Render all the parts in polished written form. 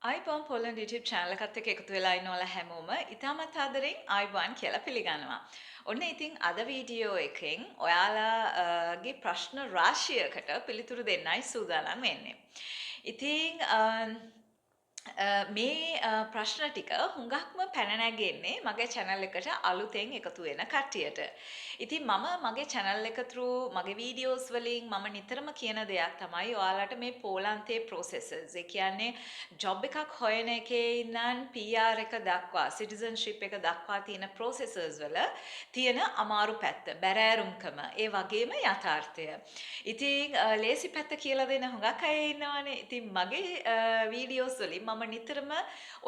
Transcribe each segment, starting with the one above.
iPhone Poland YouTube channel එකත් එක්ක එකතු වෙලා ඉන්න ඔයාලා හැමෝම ඉතාමත් ආදරෙන් ආයුබෝවන් කියලා පිළිගන්නවා. ඔන්න ඉතින් අද වීඩියෝ එකෙන් ඔයාලාගේ ප්‍රශ්න රාශියකට පිළිතුරු දෙන්නයි සූදානම් වෙන්නේ. ඉතින් මේ ප්‍රශ්න ටික හුඟක්ම පැන නැගෙන්නේ මගේ channel එකට අලුතෙන් එකතු වෙන කට්ටියට. ඉතින් මම මගේ channel එක through මගේ videos වලින් මම නිතරම කියන දෙයක් තමයි ඔයාලට මේ පෝලන්තයේ processes. ඒ කියන්නේ job එකක් හොයන එකේ ඉඳන් PR එක දක්වා citizenship එක දක්වා තියෙන processes වල තියෙන අමාරු පැත්ත, බැරෑරුම්කම, ඒ වගේම යථාර්ථය. ඉතින් ලේසි පැත්ත කියලා දෙන හුඟක් අය ඉන්නවනේ. ඉතින් මගේ videos වලින් මම නිතරම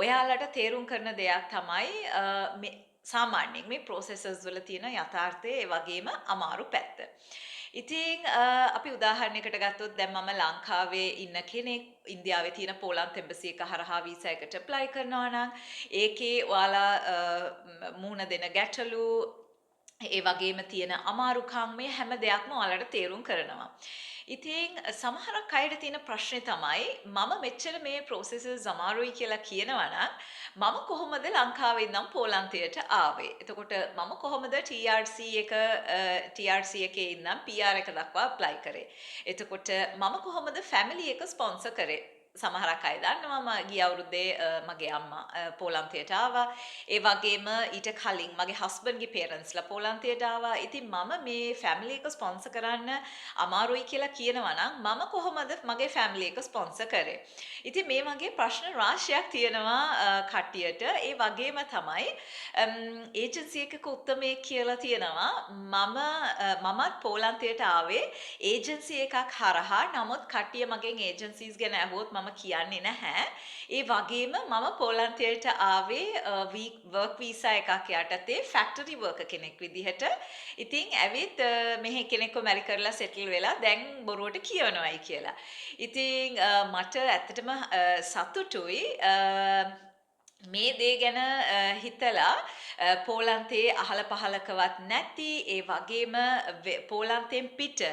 ඔයාලට තේරුම් කරන දෙයක් තමයි සාමාන්‍යයෙන් මේ processes වල තියෙන යථාර්ථය ඒ වගේම අමාරු පැත්ත. ඉතින් අපි උදාහරණයකට ගත්තොත් දැන් මම ලංකාවේ ඉන්න කෙනෙක් ඉන්දියාවේ තියෙන පෝලන්ත එම්බසි එක හරහා වීසා එකට ඇප්ලයි කරනවා නම් ඒකේ ඔයාලා මුහුණ දෙන ගැටලු ඒ වගේම තියෙන අමාරුකම් මේ හැම දෙයක්ම ඔයාලට තේරුම් කරනවා. ඉතින් සමහරක් අයට තියෙන ප්‍රශ්නේ තමයි මම මෙච්චර මේ processes අමාරුයි කියලා කියනවා නම් මම කොහොමද ලංකාවේ ඉඳන් පෝලන්තයට ආවේ? එතකොට මම කොහොමද TRC එකේ ඉඳන් PR එක දක්වා apply කරේ? එතකොට මම කොහොමද family එක sponsor කරේ? සමහරක් අය දන්නවා ගිය අවුරුද්දේ මගේ අම්මා පෝලන්තයට ආවා. ඒ වගේම ඊට කලින් මගේ හස්බන්ඩ්ගේ පේරන්ට්ස්ලා පෝලන්තයට ආවා. ඉතින් මම මේ ෆැමිලි එක ස්පොන්සර් කරන්න අමාරුයි කියලා කියනවා නම් මම කොහොමද මගේ ෆැමිලි එක ස්පොන්සර් කරේ? ඉතින් මේ වගේ ප්‍රශ්න රාශියක් තියෙනවා කට්ටියට. ඒ වගේම තමයි ඒජන්සි එකක උත්තමයෙක් කියලා තියෙනවා. මමත් පෝලන්තයට ආවේ ඒජන්සි එකක් හරහා. නමුත් කට්ටිය මගෙන් ඒජන්සීස් ගැන ඇහුවොත් මම කියන්නේ නැහැ. ඒ වගේම මම පෝලන්තයට ආවේ වර්ක් වීසා එකක් යටතේ ෆැක්ටරි වර්කර් කෙනෙක් විදිහට. ඉතින් ඇවිත් මෙහි කෙනෙක්ව මැරි කරලා සෙටල් වෙලා දැන් බොරුවට කියවනවායි කියලා. ඉතින් මට ඇත්තටම සතුටුයි මේ දේ ගැන හිතලා පෝලන්තයේ අහල පහලකවත් නැති ඒ වගේම පෝලන්තයෙන් පිට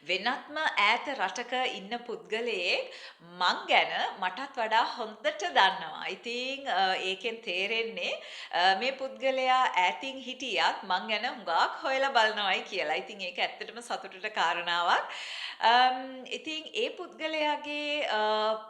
වෙනත්ම ඈත රටක ඉන්න පුද්ගලයෙක් මං ගැන මටත් වඩා හොඳට දන්නවා. ඉතින් ඒකෙන් තේරෙන්නේ මේ පුද්ගලයා ඈතින් හිටියත් මං ගැන හුඟක් හොයලා බලනවායි කියලා. ඉතින් ඒක ඇත්තටම සතුටට කාරණාවක්. ඉතින් ඒ පුද්ගලයාගේ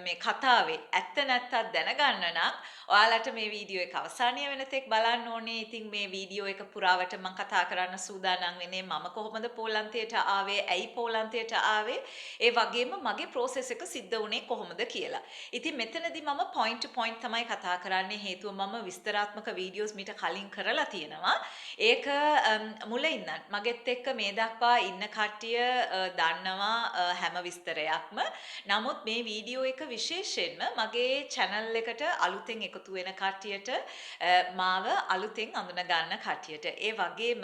මේ කතාවේ ඇත්ත නැත්තත් දැනගන්න නම් ඔයාලට මේ වීඩියෝ එක අවසානය වෙනතෙක් බලන්න ඕනේ. ඉතින් මේ වීඩියෝ එක පුරාවට මම කතා කරන්න සූදානම් වෙන්නේ මම කොහොමද පෝලන්තයට ආවේ, ඇයි පෝලන්තයට ආවේ, ඒ වගේම මගේ process එක සිද්ධ වුණේ කොහොමද කියලා. ඉතින් මෙතනදී මම point to point තමයි කතා කරන්නේ. හේතුව මම විස්තරාත්මක වීඩියෝස් මීට කලින් කරලා තියෙනවා. ඒක මුල ඉඳන් මගෙත් එක්ක මේ දක්වා ඉන්න කට්ටිය දන්නවා හැම විස්තරයක්ම. නමුත් මේ වීඩියෝ එක විශේෂයෙන්ම මගේ channel එකට අලුතෙන් එකතු වෙන කට්ටියට මාව අලුතෙන් අඳුන ගන්න කට්ටියට ඒ වගේම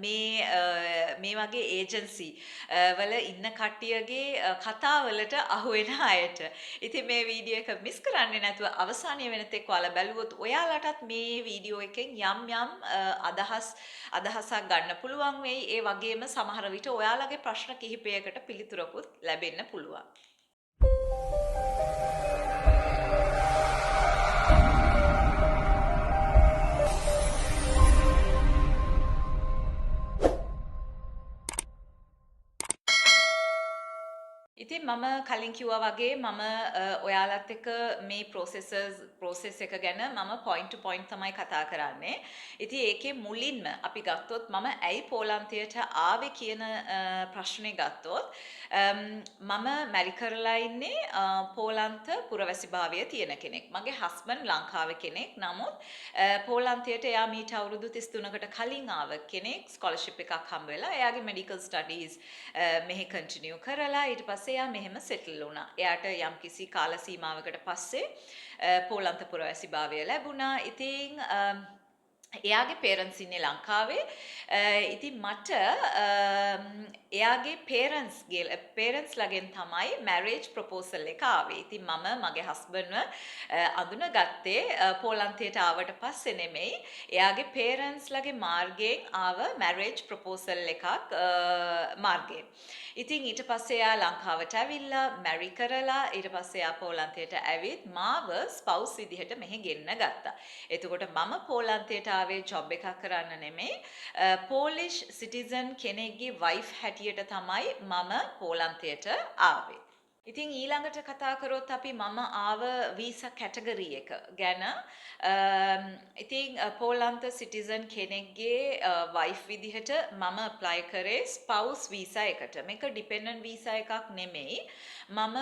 මේ වගේ ඒජන්සි වල ඉන්න කට්ටියගේ කතාවලට අහු වෙන අයට. ඉතින් මේ වීඩියෝ එක මිස් කරන්නේ නැතුව අවසානයේ වෙනතෙක් ඔයාලා බැලුවොත් ඔයාලටත් මේ වීඩියෝ එකෙන් යම් අදහසක් ගන්න පුළුවන් වෙයි. ඒ වගේම සමහර විට ඔයාලගේ ප්‍රශ්න කිහිපයකට පිළිතුරකුත් ලැබෙන්න පුළුවන්. ඉතින් මම කලින් කිව්වා වගේ මම ඔයාලත් එක්ක මේ process එක ගැන මම point to point තමයි කතා කරන්නේ. ඉතින් ඒකේ මුලින්ම අපි ගත්තොත් මම ඇයි පෝලන්තයට ආවේ කියන ප්‍රශ්නේ ගත්තොත් මම මැරි කරලා ඉන්නේ පෝලන්ත පුරවැසිභාවය තියෙන කෙනෙක්. මගේ හස්බන්ඩ් ලංකාවේ කෙනෙක්. නමුත් පෝලන්තයට එයා මීට අවුරුදු 33කට කලින් ආව කෙනෙක්. ස්කෝලර්ෂිප් එකක් හම්බ වෙලා එයාගේ මෙඩිකල් ස්ටඩීස් මෙහි කන්ටිනියු කරලා ඊට පස්සේ එයා මෙහෙම සෙටල් වුණා. එයාට යම්කිසි කාල සීමාවකට පස්සේ පෝලන්ත පුරවැසිභාවය ලැබුණා. ඉතින් එයාගේ පේරන්ට්ස් ඉන්නේ ලංකාවේ. ඉතින් මට එයාගේ පේරන්ට්ස්ලගෙන් තමයි මැරේජ් ප්‍රොපෝසල් එක ආවේ. ඉතින් මම මගේ හස්බන්ඩ්ව අඳුනගත්තේ පෝලන්තයට ආවට පස්සේ නෙමෙයි. එයාගේ පේරන්ට්ස්ලගේ මාර්ගයෙන් ආව මැරේජ් ප්‍රොපෝසල් එකක් මාර්ගයෙන්. ඉතින් ඊට පස්සේ එයා ලංකාවට ඇවිල්ලා මැරි කරලා ඊට පස්සේ එයා පෝලන්තයට ඇවිත් මාව ස්පවුස් විදිහට මෙහෙ ගෙන්න ගත්තා. එතකොට මම පෝලන්තයට ආවේ ජොබ් එකක් කරන්න නෙමෙයි. පෝලිෂ් සිටිසන් කෙනෙක්ගේ වයිෆ් හැටියට තමයි මම පෝලන්තයට ආවේ. ඉතින් ඊළඟට කතා කරොත් අපි මම ආව වීසා කැටගරි එක ගැන. ඉතින් පෝලන්ත සිටිසන් කෙනෙක්ගේ වයිෆ් විදිහට මම apply කරේ ස්පවුස් වීසා එකට. මේක ඩිපෙන්ඩන්ට් වීසා එකක් නෙමෙයි. මම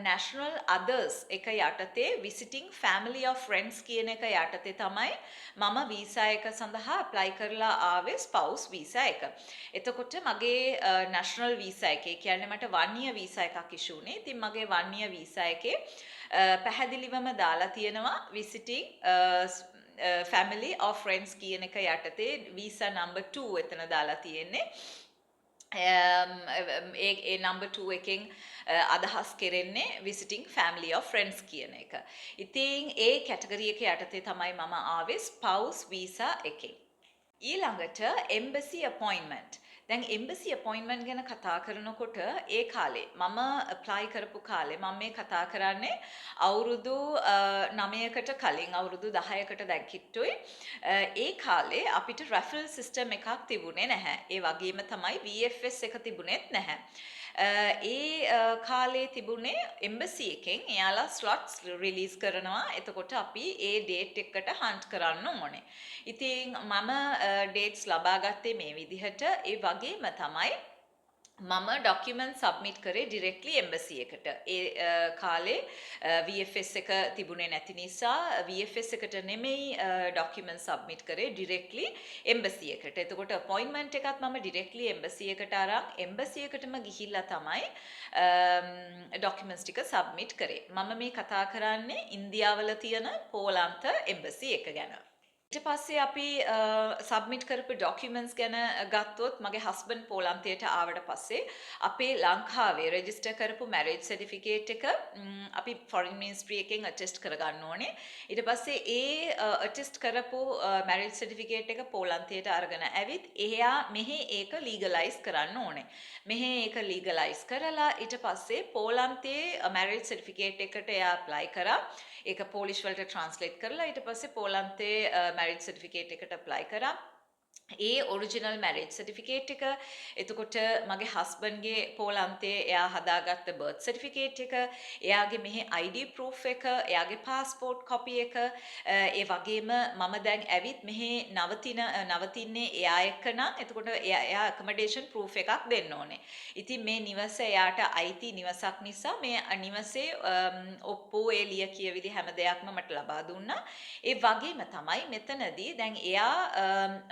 national others එක යටතේ visiting family of friends කියන එක යටතේ තමයි මම වීසා එක සඳහා apply කරලා ආවේ ස්පවුස් වීසා එක. එතකොට මගේ national වීසා එකේ කියන්නේ මට 1 year වීසා එකක් ඉෂු වුණේ. ඉතින් මගේ 1 year වීසා එකේ පැහැදිලිවම දාලා තියෙනවා visiting family of friends කියන එක යටතේ වීසා number 2 එතන දාලා තියෙන්නේ. ඒ number 2 එකෙන් අදහස් කෙරෙන්නේ visiting family of friends කියන එක. ඉතින් ඒ කැටගරි එක යටතේ තමයි මම ආවේ spouse visa එකෙන්. ඊළඟට embassy appointment. දැන් එම්බසි අපොයින්ට්මන්ට් ගැන කතා කරනකොට ඒ කාලේ මම ඇප්ලයි කරපු කාලේ මම මේ කතා කරන්නේ අවුරුදු 9කට කලින් අවුරුදු 10කට දැන් කිට්ටුයි. ඒ කාලේ අපිට රැෆල් සිස්ටම් එකක් තිබුණේ නැහැ. ඒ වගේම තමයි VFS එක තිබුණෙත් නැහැ. ඒ කාලේ තිබුණේ එම්බසි එකෙන් එයාලා ස්ලොට්ස් රිලීස් කරනවා. එතකොට අපි ඒ ඩේට් එකට හන්ට් කරන්න ඕනේ. ඉතින් මම ඩේට්ස් ලබා ගත්තේ මේ විදිහට. ඒ වගේම තමයි මම ඩොකියුමන්ට් සබ්මිට් කරේ ඩිරෙක්ට්ලි එම්බසි එකට. ඒ කාලේ VFS එක තිබුණේ නැති නිසා VFS එකට නෙමෙයි ඩොකියුමන්ට් සබ්මිට් කරේ ඩිරෙක්ට්ලි එම්බසි එකට. එතකොට අපොයින්ට්මන්ට් එකත් මම ඩිරෙක්ට්ලි එම්බසි එකට අරන් එම්බසි එකටම ගිහිල්ලා තමයි ඩොකියුමන්ට්ස් ටික සබ්මිට් කරේ. මම මේ කතා කරන්නේ ඉන්දියාවල තියෙන පෝලන්ත එම්බසි එක ගැන. ඊට පස්සේ අපි සබ්මිට් කරපු ඩොකියුමන්ට්ස් ගැන ගත්තොත් මගේ හස්බන්ඩ් පෝලන්තයට ආවට පස්සේ අපේ ලංකාවේ රෙජිස්ටර් කරපු මැරේජ් සර්ටිෆිකේට් එක අපි ෆොරින් මිනිස්ට්‍රි එකෙන් අටෙස්ට් කරගන්න ඕනේ. ඊට පස්සේ ඒ අටෙස්ට් කරපු මැරේජ් සර්ටිෆිකේට් එක පෝලන්තයට අරගෙන ඇවිත් එයා මෙහි ඒක ලීගලයිස් කරන්න ඕනේ. මෙහි ඒක ලීගලයිස් කරලා ඊට පස්සේ පෝලන්තයේ මැරේජ් සර්ටිෆිකේට් එකට එයා ඇප්ලයි කරා. ඒක පෝලිෂ් වලට ට්‍රාන්ස්ලේට් කරලා ඊට පස්සේ පෝලන්තයේ මැරේජ් සර්ටිෆිකේට් එකට ඇප්ලයි කරා. ඒ ඔරිජිනල් මැරේජ් සර්ටිෆිකේට් එක එතකොට මගේ හස්බන්ඩ්ගේ පෝලන්තයේ එයා හදාගත්ත බර්ත් සර්ටිෆිකේට් එක එයාගේ මෙහි ID ප්‍රූෆ් එක එයාගේ පාස්පෝර්ට් කොපි එක ඒ වගේම මම දැන් ඇවිත් මෙහි නවතින්නේ එයා එක්ක නම් එතකොට එයා ඇකොමඩේෂන් ප්‍රූෆ් එකක් දෙන්න ඕනේ. ඉතින් මේ නිවස එයාට අයිති නිවසක් නිසා මේ නිවසේ ඔප්පු ඒ ලිය කියවිලි හැම දෙයක්ම මට ලබා දුන්නා. ඒ වගේම තමයි මෙතනදී දැන් එයා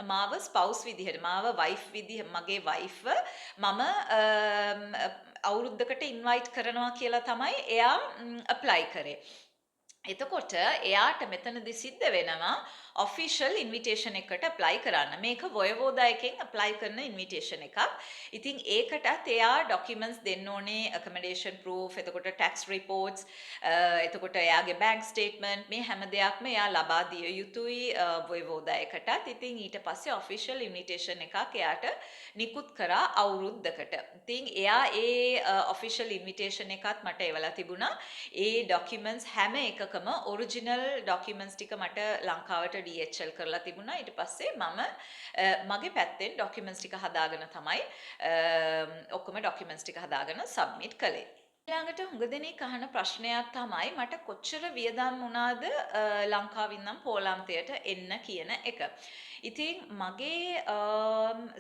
මාව ස්පවුස් විදිහට මාව වයිෆ් විදිහ මගේ වයිෆ්ව මම අවුරුද්දකට ඉන්වයිට් කරනවා කියලා තමයි එයා ඇප්ලයි කරේ. එතකොට එයාට මෙතනදි සිද්ධ වෙනවා ඔෆිෂල් ඉන්විටේෂන් එකට ඇප්ලයි කරන්න. මේක වොයවෝදා එකෙන් ඇප්ලයි කරන ඉන්විටේෂන් එකක්. ඉතින් ඒකටත් එයා ඩොකියුමන්ට්ස් දෙන්න ඕනේ, ඇකොමඩේෂන් ප්‍රූෆ්, එතකොට ටැක්ස් රිපෝට්ස්, එතකොට එයාගේ බැංක් ස්ටේට්මන්ට් මේ හැම දෙයක්ම එයා ලබා දිය යුතුයි වොයවෝදා එකටත්. ඉතින් ඊට පස්සේ ඔෆිෂල් ඉන්විටේෂන් එකක් එයාට නිකුත් කරා අවුරුද්දකට. ඉතින් එයා ඒ ඔෆිෂල් ඉන්විටේෂන් එකත් මට එවලා තිබුණා. ඒ ඩොකියුමන්ට්ස් හැම එකකම ඔරිජිනල් ඩොකියුමන්ට්ස් ටික මට ලංකාවට DHL කරලා තිබුණා. ඊට පස්සේ මම මගේ පැත්තෙන් ඩොකියුමන්ට්ස් ටික හදාගෙන තමයි ඔක්කොම ඩොකියුමන්ට්ස් ටික හදාගෙන සබ්මිට් කළේ. ඊළඟට හුඟ දෙනෙක් අහන ප්‍රශ්නයක් තමයි මට කොච්චර වියදම් වුණාද ලංකාවින් නම් පෝලන්තයට එන්න කියන එක. ඉතින් මගේ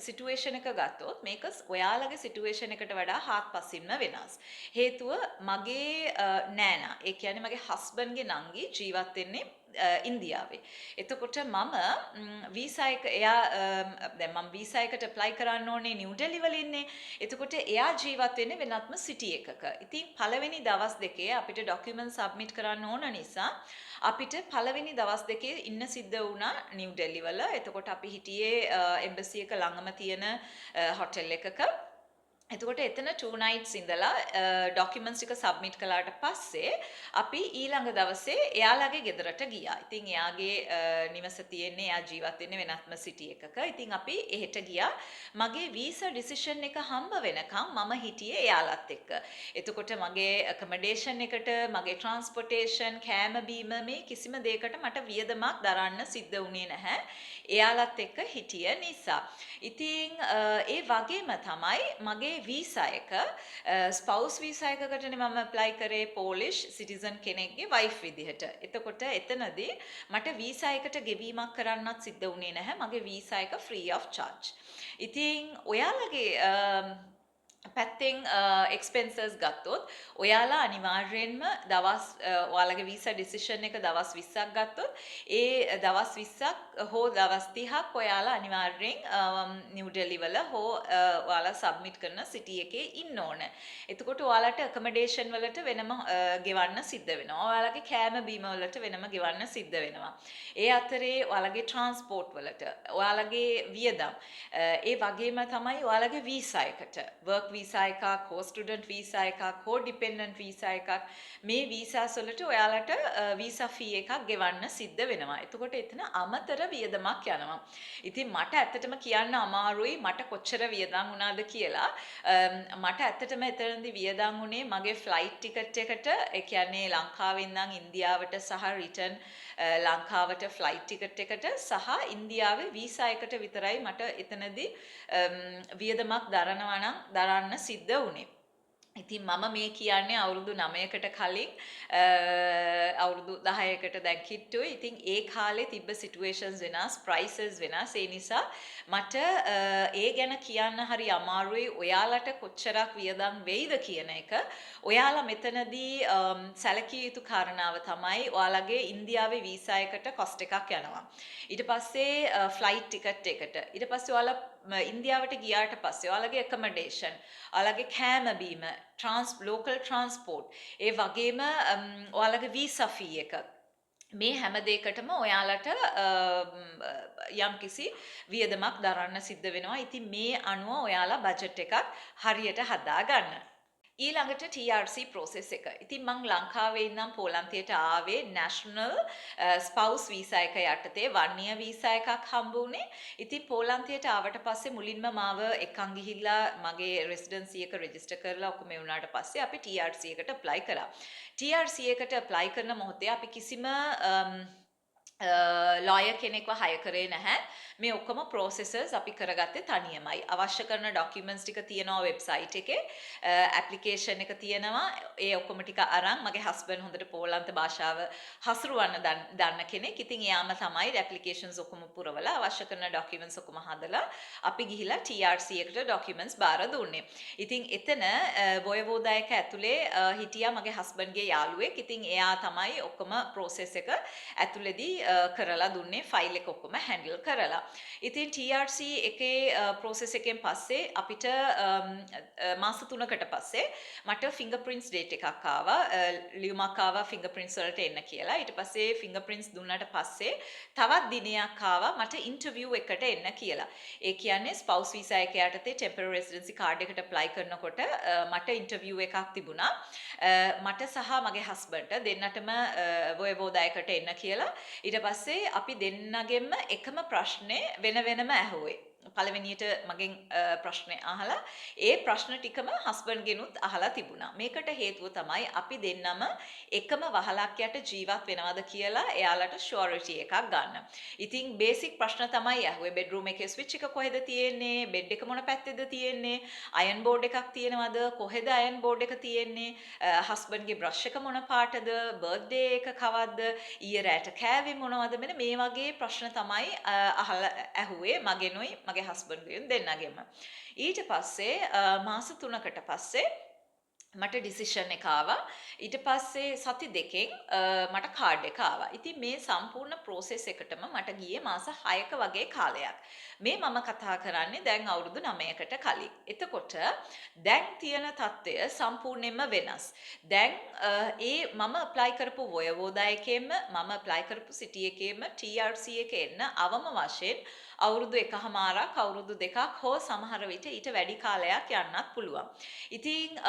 සිටුේෂන් එක ගත්තොත් මේක ඔයාලගේ සිටුේෂන් එකට වඩා හාත්පසින්ම වෙනස්. හේතුව මගේ නෑනා ඒ කියන්නේ මගේ හස්බන්ඩ්ගේ නංගි ජීවත් වෙන්නේ ඉන්දියාවේ. එතකොට මම වීසා එක එයා දැන් මම වීසා එකට ඇප්ලයි කරන්න ඕනේ නිව් ඩෙලි වල ඉන්නේ. එතකොට එයා ජීවත් වෙන්නේ වෙනත්ම සිටි එකක. ඉතින් පළවෙනි දවස් දෙකේ අපිට ඩොකියුමන්ට් සබ්මිට් කරන්න ඕන නිසා අපිට පළවෙනි දවස් දෙකේ ඉන්න සිද්ධ වුණා නිව් ඩෙලි වල. එතකොට අපි හිටියේ එම්බසි එක ළඟම තියෙන හොටෙල් එකක. එතකොට එතන 2 nights ඉඳලා ඩොකියුමන්ට්ස් ටික සබ්මිට් කළාට පස්සේ අපි ඊළඟ දවසේ එයාලගේ ගෙදරට ගියා. ඉතින් එයාගේ නිවස තියෙන්නේ එයා ජීවත් වෙන්නේ වෙනත්ම සිටි එකක. ඉතින් අපි එහෙට ගියා. මගේ වීසා ඩිසිෂන් එක හම්බ වෙනකම් මම හිටියේ එයාලත් එක්ක. එතකොට මගේ ඇකොමඩේෂන් එකට, මගේ ට්‍රාන්ස්පෝර්ටේෂන්, කෑම බීම මේ කිසිම දෙයකට මට වියදමක් දරන්න සිද්ධ වුණේ නැහැ. එයාලත් එක්ක හිටිය නිසා. ඉතින් ඒ වගේම තමයි මගේ වීසා එක ස්පවුස් වීසා එකකටනේ මම ඇප්ලයි කරේ පෝලිෂ් සිටිසන් කෙනෙක්ගේ වයිෆ් විදිහට. එතකොට එතනදී මට වීසා එකට ගෙවීමක් කරන්නත් සිද්ධ වුණේ නැහැ. මගේ වීසා එක ෆ්‍රී ඔෆ් චාර්ජ්. ඉතින් ඔයාලගේ පැත්තෙන් එක්ස්පෙන්සර්ස් ගත්තොත් ඔයාලා අනිවාර්යෙන්ම දවස් ඔයාලගේ වීසා ඩිසිෂන් එක දවස් 20ක් ගත්තොත් ඒ දවස් 20ක් හෝ දවස් 30ක් ඔයාලා අනිවාර්යෙන් නිව් ඩෙලි වල හෝ ඔයාලා සබ්මිට් කරන සිටි එකේ ඉන්න ඕන. එතකොට ඔයාලට ඇකොමඩේෂන් වලට වෙනම ගෙවන්න සිද්ධ වෙනවා. ඔයාලගේ කෑම බීම වලට වෙනම ගෙවන්න සිද්ධ වෙනවා. ඒ අතරේ ඔයාලගේ ට්‍රාන්ස්පෝර්ට් වලට ඔයාලගේ වියදම් ඒ වගේම තමයි ඔයාලගේ වීසා එකට work වීසා එකක් හෝ ස්ටුඩන්ට් වීසා එකක් හෝ ඩිපෙන්ඩන්ට් වීසා එකක් මේ වීසාස් වලට ඔයාලට වීසා ෆී එකක් ගෙවන්න සිද්ධ වෙනවා. එතකොට එතන අමතර වියදමක් යනවා. ඉතින් මට ඇත්තටම කියන්න අමාරුයි මට කොච්චර වියදම් වුණාද කියලා. මට ඇත්තටම එතනදී වියදම් වුණේ මගේ ෆ්ලයිට් ටිකට් එකට, ඒ කියන්නේ ලංකාවෙන් නම් ඉන්දියාවට සහ රිටර්න් ලංකාවට ෆ්ලයිට් ටිකට් එකට සහ ඉන්දියාවේ වීසා එකට විතරයි මට එතනදී වියදමක් දරනවා නම් දරන්න සිද්ධ වුණේ. ඉතින් මම මේ කියන්නේ අවුරුදු 9කට කලින් අවුරුදු 10කට දැන් කිට්ටුයි. ඉතින් ඒ කාලේ තිබ්බ සිටුේෂන්ස් වෙනස්, ප්‍රයිසස් වෙනස්. ඒ නිසා මට ඒ ගැන කියන්න හරි අමාරුයි. ඔයාලට කොච්චරක් වියදම් වෙයිද කියන එක. ඔයාලා මෙතනදී සැලකිය යුතු කාරණාව තමයි ඔයාලගේ ඉන්දියාවේ වීසා එකට කොස්ට් එකක් යනවා. ඊට පස්සේ ෆ්ලයිට් ටිකට් එකට. ඊට පස්සේ ඔයාලා ඉන්දියාවට ගියාට පස්සේ ඔයාලගේ ඇකොමඩේෂන්, ඔයාලගේ කෑම බීම, ලෝකල් ට්‍රාන්ස්පෝර්ට්, ඒ වගේම ඔයාලගේ වීසා ෆී එක. මේ හැම දෙයකටම ඔයාලට යම්කිසි වියදමක් දරන්න සිද්ධ වෙනවා. ඉතින් මේ අනුව ඔයාලා බජට් එකක් හරියට හදා ගන්න. ඊළඟට TRC process එක. ඉතින් මං ලංකාවේ ඉඳන් පෝලන්තයට ආවේ national spouse visa එක යටතේ 1 year visa එකක් හම්බ වුණේ. ඉතින් පෝලන්තයට ආවට පස්සේ මුලින්ම මාව එකන් ගිහිල්ලා මගේ රෙසිඩන්සි එක රෙජිස්ටර් කරලා ඔක්කොම වුණාට පස්සේ අපි TRC එකට apply කරා. TRC එකට apply කරන මොහොතේ අපි කිසිම ලෝයර් කෙනෙක්ව හය කරේ නැහැ. මේ ඔක්කොම processes අපි කරගත්තේ තනියමයි. අවශ්‍ය කරන documents ටික තියෙනවා වෙබ්සයිට් එකේ. application එක තියෙනවා. ඒ ඔක්කොම ටික අරන් මගේ husband හොඳට පෝලන්ත භාෂාව හසුරවන්න දන්න කෙනෙක්. ඉතින් එයාම තමයි applications ඔක්කොම පුරවලා අවශ්‍ය කරන documents ඔක්කොම හදලා අපි ගිහිලා TRC එකට documents බාර දුන්නේ. ඉතින් එතන වොයවෝදා එක ඇතුලේ හිටියා මගේ husband ගේ යාළුවෙක්. ඉතින් එයා තමයි ඔක්කොම process එක ඇතුලේදී කරලා දුන්නේ, ෆයිල් එක ඔක්කොම හැන්ඩල් කරලා. ඉතින් TRC එකේ process එකෙන් පස්සේ අපිට මාස 3කට පස්සේ මට fingerprints date එකක් ආවා. ලියුමක් ආවා fingerprints වලට එන්න කියලා. ඊට පස්සේ fingerprints දුන්නාට පස්සේ තවත් දිනයක් ආවා මට interview එකට එන්න කියලා. ඒ කියන්නේ spouse visa එක යටතේ temporary residency card එකට apply කරනකොට මට interview එකක් තිබුණා. මට සහ මගේ husband දෙන්නටම වොයවෝදායකට එන්න කියලා. ඊට පස්සේ අපි දෙන්නගෙම එකම ප්‍රශ්නේ වෙන වෙනම ඇහුවේ. පළවෙනියට මගෙන් ප්‍රශ්නේ අහලා ඒ ප්‍රශ්න ටිකම හස්බන්ඩ් ගෙනුත් අහලා තිබුණා. මේකට හේතුව තමයි අපි දෙන්නම එකම වහලක් යට ජීවත් වෙනවද කියලා එයාලට ෂුවරිටි එකක් ගන්න. ඉතින් බේසික් ප්‍රශ්න තමයි ඇහුවේ. බෙඩ්රූම් එකේ ස්විච් එක කොහෙද තියෙන්නේ? බෙඩ් එක මොන පැත්තේද තියෙන්නේ? අයන් බෝඩ් එකක් තියෙනවද? කොහෙද අයන් බෝඩ් එක තියෙන්නේ? හස්බන්ඩ්ගේ බ්‍රෂ් එක මොන පාටද? බර්ත්ඩේ එක කවද්ද? ඊයේ රැට කෑවේ මොනවද? මෙන්න මේ වගේ ප්‍රශ්න තමයි අහලා ඇහුවේ මගෙනුයි මගේ හස්බන්ඩ්ගෙන් දෙන්නගෙම. ඊට පස්සේ මාස 3කට පස්සේ මට ඩිසිෂන් එක ආවා. ඊට පස්සේ සති දෙකෙන් මට කාඩ් එක ආවා. ඉතින් මේ සම්පූර්ණ ප්‍රොසෙස් එකටම මට ගියේ මාස 6ක වගේ කාලයක්. මේ මම කතා කරන්නේ දැන් අවුරුදු 9කට කලින්. එතකොට දැන් තියෙන තත්ත්වය සම්පූර්ණයෙන්ම වෙනස්. දැන් මම ඇප්ලයි කරපු වයෝවෝදා එකේම මම ඇප්ලයි කරපු සිටි එකේම TRC එක එන්න අවම වශයෙන් අවුරුදු එකහමාරක් අවුරුදු දෙකක් හෝ සමහර විට ඊට වැඩි කාලයක් යන්නත් පුළුවන්. ඉතින්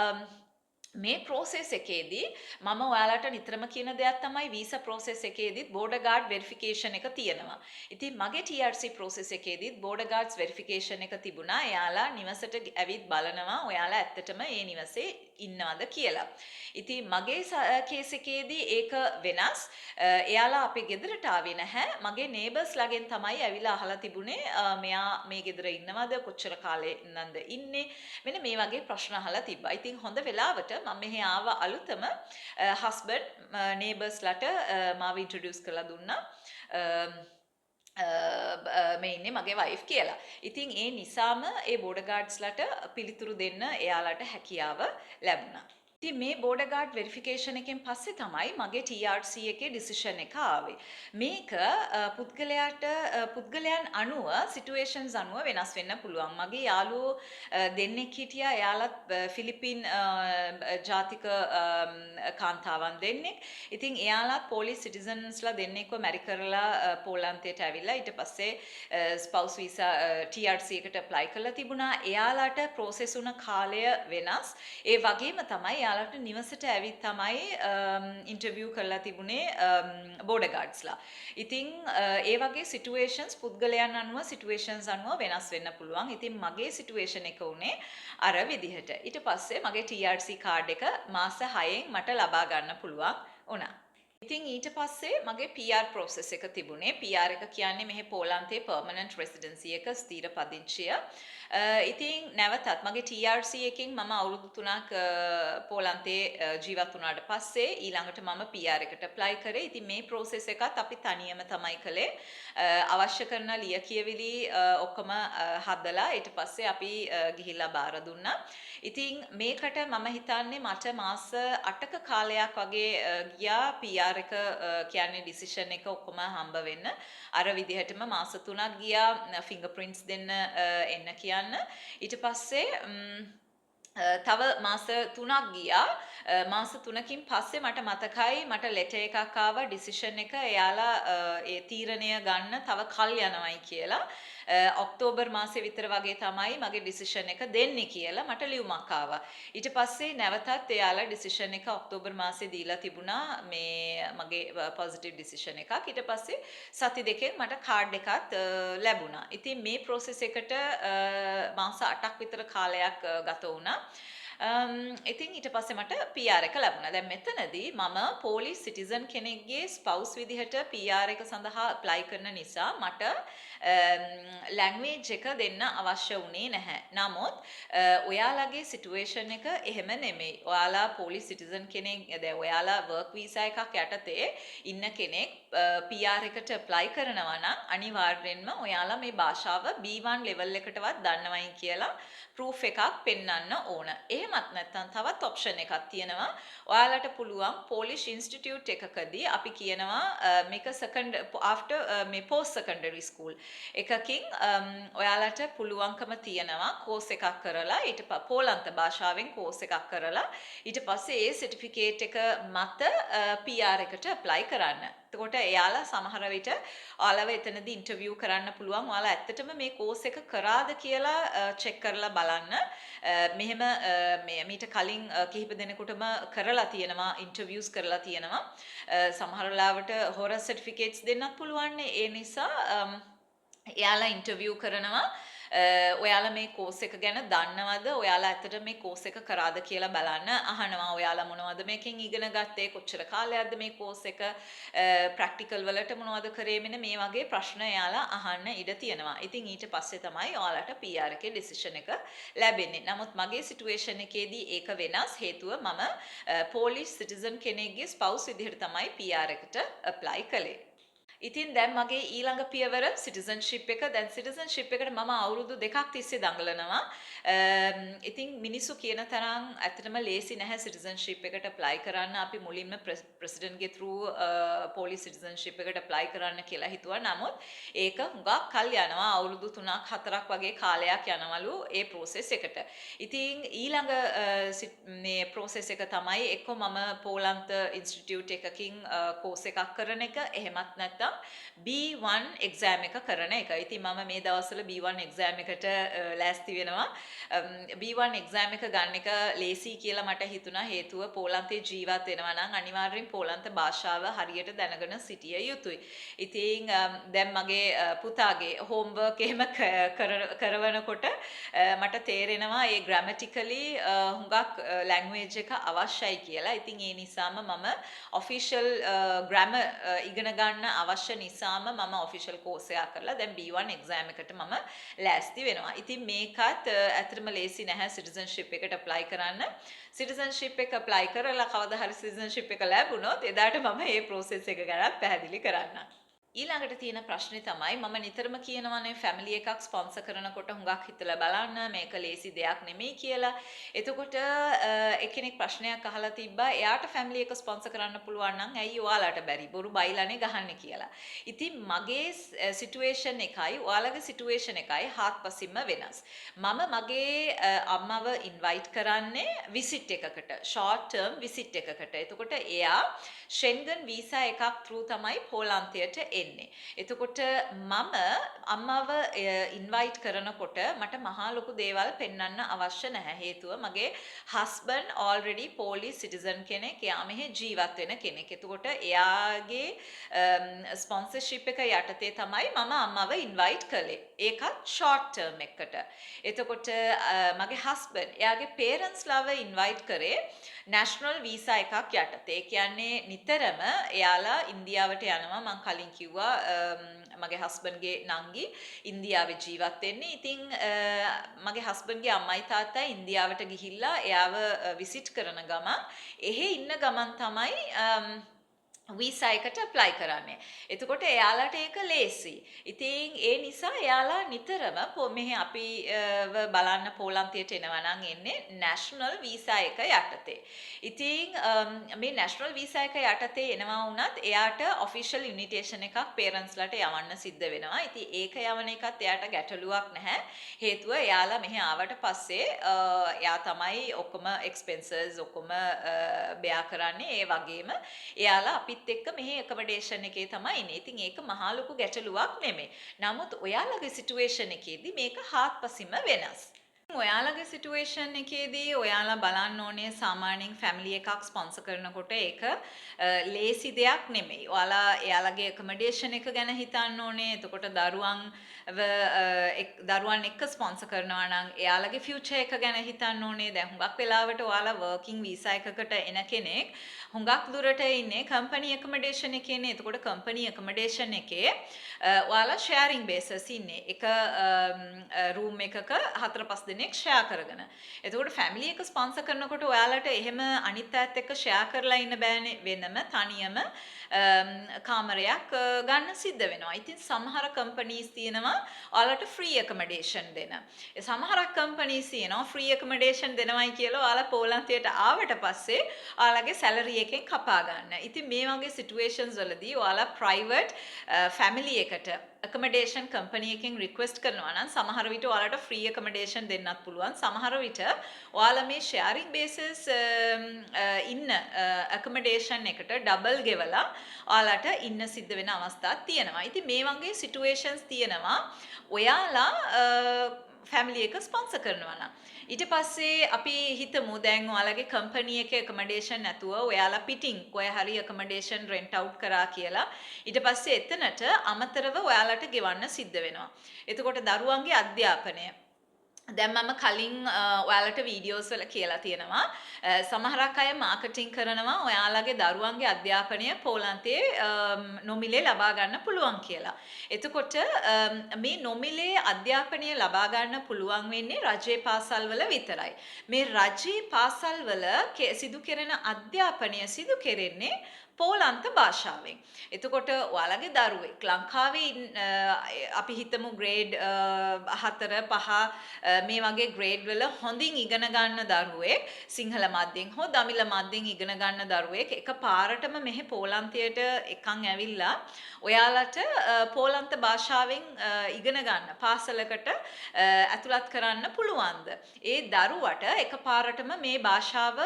මේ ප්‍රෝසෙස් එකේදී මම ඔයාලට නිතරම කියන දෙයක් තමයි වීසා ප්‍රෝසෙස් එකේදීත් බෝඩර් ගාඩ් වෙරිෆිකේෂන් එක තියෙනවා. ඉතින් මගේ TRC ප්‍රෝසෙස් එකේදීත් බෝඩර් ගාඩ්ස් වෙරිෆිකේෂන් එක තිබුණා. එයාලා නිවසට ඇවිත් බලනවා ඔයාලා ඇත්තටම ඒ නිවසේ ඉන්නවද කියලා. ඉතින් මගේ කේස් එකේදී ඒක වෙනස්. එයාලා අපේ ගෙදරට ආවේ නැහැ. මගේ නේබර්ස් ලාගෙන් තමයි ඇවිල්ලා අහලා තිබුණේ මෙයා මේ ගෙදර ඉන්නවද කොච්චර කාලේ ඉන්නන්ද ඉන්නේ මෙන්න මේ වගේ ප්‍රශ්න අහලා තිබ්බා. ඉතින් හොඳ වෙලාවට මම මෙහි ආව අලුතම හස්බන්ඩ් නේබර්ස්ලාට මාව ඉන්ට්‍රොඩියුස් කරලා දුන්නා. මේ ඉන්නේ මගේ වයිෆ් කියලා. ඉතින් ඒ නිසාම ඒ බෝඩර් ගාඩ්ස්ලාට පිළිතුරු දෙන්න එයාලට හැකියාව ලැබුණා. ඉතින් මේ බෝඩර් ගාඩ් වෙරිෆිකේෂන් එකෙන් පස්සේ තමයි මගේ TRC එකේ ඩිසිෂන් එක ආවේ. මේක පුද්ගලයන් අනුව සිටුේෂන්ස් අනුව වෙනස් වෙන්න පුළුවන්. මගේ යාළුවෝ දෙන්නෙක් හිටියා. එයාලත් ෆිලිපින් ජාතික කාන්තාවන් දෙන්නෙක්. ඉතින් එයාලත් පොලිස් සිටිසන්ස්ලා දෙන්නෙක්ව මැරි කරලා පෝලන්තයට ඇවිල්ලා ඊට පස්සේ ස්පවුස් වීසා TRC එකට ඇප්ලයි කරලා තිබුණා. එයාලට ප්‍රොසෙස් වුණ කාලය වෙනස්. ඒ වගේම තමයි එයාලට නිවසට ඇවිත් තමයි ඉන්ටර්වියු කරලා තිබුණේ බෝඩර් ගාඩ්ස්ලා. ඉතින් ඒ වගේ සිටුේෂන්ස් පුද්ගලයන් අනුව සිටුේෂන්ස් අනුව වෙනස් වෙන්න පුළුවන්. ඉතින් මගේ සිටුේෂන් එක උනේ අර විදිහට. ඊට පස්සේ මගේ TRC කාඩ් එක මාස 6න් මට ලබා ගන්න පුළුවන් වුණා. ඉතින් ඊට පස්සේ මගේ PR process එක තිබුණේ. PR එක කියන්නේ මෙහි පෝලන්තයේ permanent residency එක ස්ථිර පදිංචිය. ඉතින් නැවතත් මගේ TRC එකෙන් මම අවුරුදු 3ක් පෝලන්තයේ ජීවත් වුණාට පස්සේ ඊළඟට මම PR එකට apply කරේ. ඉතින් මේ process එකත් අපි තනියම තමයි කළේ. අවශ්‍ය කරන ලියකියවිලි ඔක්කොම හදලා ඊට පස්සේ අපි ගිහිල්ලා බාර දුන්නා. ඉතින් මේකට මම හිතන්නේ මට මාස 8ක කාලයක් වගේ ගියා PR එක කියන්නේ ඩිසිෂන් එක ඔක්කොම හම්බ වෙන්න. අර විදිහටම මාස 3ක් ගියා ෆින්ගර්ප්‍රින්ට්ස් දෙන්න එන්න කියන්න. ඊට පස්සේ තව මාස 3ක් ගියා. මාස 3කින් පස්සේ මට මතකයි මට ලෙටර් එකක් ආවා ඩිසිෂන් එක එයාලා ඒ තීරණය ගන්න තව කල් යනවායි කියලා. ඔක්තෝබර් මාසේ විතර වගේ තමයි මගේ ඩිසිෂන් එක දෙන්නේ කියලා මට ලියුමක් ආවා. ඊට පස්සේ නැවතත් එයාලා ඩිසිෂන් එක ඔක්තෝබර් මාසේ දීලා තිබුණා මේ මගේ පොසිටිව් ඩිසිෂන් එකක්. ඊට පස්සේ සති දෙකෙන් මට කාඩ් එකත් ලැබුණා. ඉතින් මේ ප්‍රොසෙස් එකට මාස 8ක් විතර කාලයක් ගත වුණා. ඉතින් ඊට පස්සේ මට PR එක ලැබුණා. දැන් මෙතනදී මම පොලිස් සිටිසන් කෙනෙක්ගේ ස්පවුස් විදිහට PR එක සඳහා ඇප්ලයි කරන නිසා මට ලැන්ග්වේජ් එක දෙන්න අවශ්‍ය වුණේ නැහැ. නමුත් ඔයාලගේ සිටුේෂන් එක එහෙම නෙමෙයි. ඔයාලා පොලිස් සිටිසන් කෙනෙක් දැන් ඔයාලා වර්ක් වීසා එකක් යටතේ ඉන්න කෙනෙක් PR එකට ඇප්ලයි කරනවා නම් අනිවාර්යෙන්ම ඔයාලා මේ භාෂාව B1 level එකටවත් දන්නවයි කියලා ප්‍රූෆ් එකක් පෙන්වන්න ඕන. එහෙමත් නැත්නම් තවත් ඔප්ෂන් එකක් තියෙනවා. ඔයාලට පුළුවන් පොලිෂ් ඉන්ස්ටිටියුට් එකකදී අපි කියනවා මේක සෙකන්ඩ් ආෆ්ටර් මේ පෝස්ට් සෙකන්ඩරි ස්කූල් එකකින් ඔයාලට පුළුවන්කම තියෙනවා කෝස් එකක් කරලා ඊට පෝලන්ත භාෂාවෙන් කෝස් එකක් කරලා ඊට පස්සේ ඒ සර්ටිෆිකේට් එක මත PR එකට ඇප්ලයි කරන්න. එතකොට එයාලා සමහර විට ඔයාලව එතනදී ඉන්ටර්විව් කරන්න පුළුවන්. ඔයාලා ඇත්තටම මේ කෝස් එක කරාද කියලා චෙක් කරලා බලන්න. මෙහෙම මීට කලින් කිහිප දෙනෙකුටම කරලා තියෙනවා ඉන්ටර්විව්ස් කරලා තියෙනවා. සමහර වෙලාවට හොර සර්ටිෆිකේට්ස් දෙන්නත් පුළුවන්. ඒ නිසා එයාලා ඉන්ටර්විව් කරනවා. ඔයාලා මේ කෝස් එක ගැන දන්නවද? ඔයාලා ඇත්තට මේ කෝස් එක කරාද කියලා බලන්න අහනවා. ඔයාලා මොනවද මේකෙන් ඉගෙන ගත්තේ? කොච්චර කාලයක්ද මේ කෝස් එක? ප්‍රැක්ටිකල් වලට මොනවද කරේ? මෙන්න මේ වගේ ප්‍රශ්න එයාලා අහන්න ඉඩ තියෙනවා. ඉතින් ඊට පස්සේ තමයි ඔයාලට PR එකේ ඩිසිෂන් එක ලැබෙන්නේ. නමුත් මගේ සිටුේෂන් එකේදී ඒක වෙනස්. හේතුව මම පොලිෂ් සිටිසන් කෙනෙක්ගේ ස්පවුස් විදිහට තමයි PR එකට ඇප්ලයි කළේ. ඉතින් දැන් මගේ ඊළඟ පියවර සිටිසන්ෂිප් එක. දැන් සිටිසන්ෂිප් එකට මම අවුරුදු 2ක් තිස්සේ දඟලනවා. ඉතින් මිනිස්සු කියන තරම් ඇත්තටම ලේසි නැහැ සිටිසන්ෂිප් එකට apply කරන්න. අපි මුලින්ම ප්‍රෙසිඩන්ට්ගේ through පොලිස් සිටිසන්ෂිප් එකට apply කරන්න කියලා හිතුවා. නමුත් ඒක හුඟක් කල් යනවා. අවුරුදු 3ක් 4ක් වගේ කාලයක් යනවලු ඒ process එකට. ඉතින් ඊළඟ මේ process එක තමයි එක්ක මම පෝලන්ත ඉන්ස්ටිටියුට් එකකින් course එකක් කරන එක. එහෙමත් නැත්නම් B1 exam එක කරන එක. ඉතින් මම මේ දවස්වල B1 exam එකට ලෑස්ති වෙනවා. B1 exam එක ගන්න එක ලේසි කියලා මට හිතුණා. හේතුව පෝලන්තේ ජීවත් වෙනවා නම් අනිවාර්යෙන් පෝලන්ත භාෂාව හරියට දැනගෙන සිටිය යුතුයි. ඉතින් දැන් මගේ පුතාගේ homework එහෙම කරවනකොට මට තේරෙනවා ඒ grammatically හුඟක් language එක අවශ්‍යයි කියලා. ඉතින් ඒ නිසාම මම official grammar ඉගෙන ගන්න අවශ්‍ය නිසාම මම official course එකක් කරලා දැන් B1 exam එකට මම ලෑස්ති වෙනවා. ඉතින් මේකත් ඇත්තටම ලේසි නැහැ citizenship එකට apply කරන්න. citizenship එක apply කරලා කවදා හරි citizenship එක ලැබුණොත් එදාට මම මේ process එක ගැන පැහැදිලි කරන්නම්. ඊළඟට තියෙන ප්‍රශ්නේ තමයි මම නිතරම කියනවානේ ෆැමිලි එකක් ස්පොන්සර් කරනකොට හුඟක් හිතලා බලන්න මේක ලේසි දෙයක් නෙමෙයි කියලා. එතකොට එක්කෙනෙක් ප්‍රශ්නයක් අහලා තිබ්බා එයාට ෆැමිලි එක ස්පොන්සර් කරන්න පුළුවන් නම් ඇයි ඔයාලට බැරි? බොරු බයිලානේ ගහන්නේ කියලා. ඉතින් මගේ සිටුේෂන් එකයි ඔයාලගේ සිටුේෂන් එකයි හාත්පසින්ම වෙනස්. මම මගේ අම්මව ඉන්වයිට් කරන්නේ විසිට් එකකට, ෂෝට් ටර්ම් විසිට් එකකට. එතකොට එයා ෂෙන්ගන් වීසා එකක් through තමයි පෝලන්තයට එන්නේ. එතකොට මම අම්මව ඉන්වයිට් කරනකොට මට මහා ලොකු දේවල් පෙන්වන්න අවශ්‍ය නැහැ. හේතුව මගේ හස්බන්ඩ් already Polish citizen කෙනෙක්. එයා මෙහි ජීවත් වෙන කෙනෙක්. එතකොට එයාගේ ස්පොන්සර්ෂිප් එක යටතේ තමයි මම අම්මව ඉන්වයිට් කළේ. ඒකත් ෂෝට් ටර්ම් එකකට. එතකොට මගේ හස්බන්ඩ් එයාගේ පේරන්ට්ස් ලව ඉන්වයිට් කරේ national visa එකක් යටතේ. ඒ කියන්නේ නිතරම එයාලා ඉන්දියාවට යනවා. මම කලින් කිව්වා මගේ හස්බන්ඩ්ගේ නංගි ඉන්දියාවේ ජීවත් වෙන්නේ. ඉතින් මගේ හස්බන්ඩ්ගේ අම්මයි තාත්තයි ඉන්දියාවට ගිහිල්ලා එයාව විසිට් කරන ගමන් එහෙ ඉන්න ගමන් තමයි වීසා එකට apply කරන්නේ. එතකොට එයාලට ඒක ලේසි. ඉතින් ඒ නිසා එයාලා නිතරම මෙහි අපි බලන්න පෝලන්තයට එනවා නම් එන්නේ national visa එක යටතේ. ඉතින් මේ national visa එක යටතේ එනවා වුණත් එයාට official invitation එකක් parents ලට යවන්න සිද්ධ වෙනවා. ඉතින් ඒක යවන එකත් එයාට ගැටලුවක් නැහැ. හේතුව එයාලා මෙහි ආවට පස්සේ එයා තමයි ඔක්කොම expenses ඔක්කොම bear කරන්නේ. ඒ වගේම එයාලා අපි එක්ක මෙහි accommodation එකේ තමයි ඉන්නේ. ඉතින් ඒක මහා ලොකු ගැටලුවක් නෙමෙයි. නමුත් ඔයාලගේ situation එකේදී මේක හාත්පසින්ම වෙනස්. ඔයාලගේ සිටුේෂන් එකේදී ඔයාලා බලන්න ඕනේ සාමාන්‍යයෙන් ෆැමිලි එකක් ස්පොන්සර් කරනකොට ඒක ලේසි දෙයක් නෙමෙයි. ඔයාලා එයාලගේ accommodation එක ගැන හිතන්න ඕනේ. එතකොට දරුවන් එක්ක ස්පොන්සර් කරනවා නම් එයාලගේ future එක ගැන හිතන්න ඕනේ. දැන් හුඟක් වෙලාවට ඔයාලා working visa එකකට එන කෙනෙක් හුඟක් දුරට ඉන්නේ company accommodation එකේ නේ. එතකොට company accommodation එකේ ඔයාලා sharing basis ඉන්නේ. එක room එකක 4-5 දෙනෙක් share කරගෙන. එතකොට family එක sponsor කරනකොට ඔයාලට එහෙම අනිත් අයත් එක්ක share කරලා ඉන්න බෑනේ. වෙනම තනියම කාමරයක් ගන්න සිද්ධ වෙනවා. ඉතින් සමහර companies තියෙනවා ඔයාලට free accommodation දෙන. සමහරක් companies තියෙනවා free accommodation දෙනවයි කියලා ඔයාලා පෝලන්තයට ආවට පස්සේ ඔයාලගේ salary එකෙන් කපා ගන්න. ඉතින් මේ වගේ situations වලදී ඔයාලා private family එකට accommodation company එකෙන් request කරනවා නම් සමහර විට ඔයාලට free accommodation දෙන්නත් පුළුවන්. සමහර විට ඔයාලා මේ sharing basis ඉන්න accommodation එකට double ගෙවලා ඔයාලට ඉන්න සිද්ධ වෙන අවස්ථා තියෙනවා. ඉතින් මේ වගේ situations තියෙනවා ඔයාලා family එක sponsor කරනවා නම්. ඊට පස්සේ අපි හිතමු දැන් ඔයාලගේ company එකේ accommodation නැතුව ඔයාලා පිටින් කොහේ හරි accommodation rent out කරා කියලා. ඊට පස්සේ එතනට අමතරව ඔයාලට ගෙවන්න සිද්ධ වෙනවා. එතකොට දරුවන්ගේ අධ්‍යාපනය දැන් මම කලින් ඔයාලට වීඩියෝස් වල කියලා තියෙනවා සමහරක් අය මාකටිං කරනවා ඔයාලගේ දරුවන්ගේ අධ්‍යාපනය පෝලන්තයේ නොමිලේ ලබා ගන්න පුළුවන් කියලා. එතකොට මේ නොමිලේ අධ්‍යාපනය ලබා ගන්න පුළුවන් වෙන්නේ රජයේ පාසල් වල විතරයි. මේ රජයේ පාසල් වල සිදු කෙරෙන අධ්‍යාපනය සිදු කෙරෙන්නේ පෝලන්ත භාෂාවෙන්. එතකොට ඔයාලගේ දරුවෙක් ලංකාවේ අපි හිතමු ග්‍රේඩ් 4 5 මේ වගේ ග්‍රේඩ් වල හොඳින් ඉගෙන ගන්න දරුවෙක් සිංහල මාධ්‍යෙන් හෝ දමිළ මාධ්‍යෙන් ඉගෙන ගන්න දරුවෙක් එකපාරටම මෙහි පෝලන්තයට එකන් ඇවිල්ලා ඔයාලට පෝලන්ත භාෂාවෙන් ඉගෙන ගන්න පාසලකට ඇතුළත් කරන්න පුළුවන්ද? ඒ දරුවට එකපාරටම මේ භාෂාව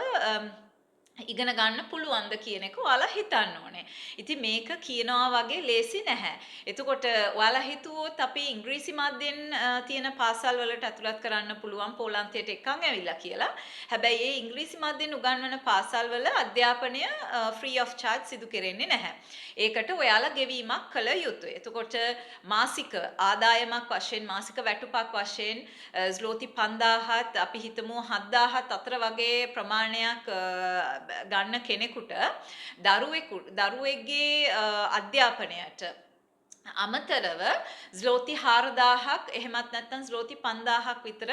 ඉගෙන ගන්න පුළුවන්ද කියන එක ඔයාලා හිතන්න ඕනේ. ඉතින් මේක කියනවා වගේ ලේසි නැහැ. එතකොට ඔයාලා හිතුවොත් අපි ඉංග්‍රීසි මාධ්‍යෙන් තියෙන පාසල් වලට ඇතුළත් කරන්න පුළුවන් පෝලන්තයට එකන් ඇවිල්ලා කියලා. හැබැයි ඒ ඉංග්‍රීසි මාධ්‍යෙන් උගන්වන පාසල් වල අධ්‍යාපනය free of charge සිදු කෙරෙන්නේ නැහැ. ඒකට ඔයාලා ගෙවීමක් කළ යුතුයි. එතකොට මාසික ආදායමක් වශයෙන් මාසික වැටුපක් වශයෙන් ස්ලෝති 5000ත් අපි හිතමු 7000ත් අතර වගේ ප්‍රමාණයක් ගන්න කෙනෙකුට දරුවෙක්ගේ අධ්‍යාපනයට අමතරව ස්ලෝති 4000ක් එහෙමත් නැත්නම් ස්ලෝති 5000ක් විතර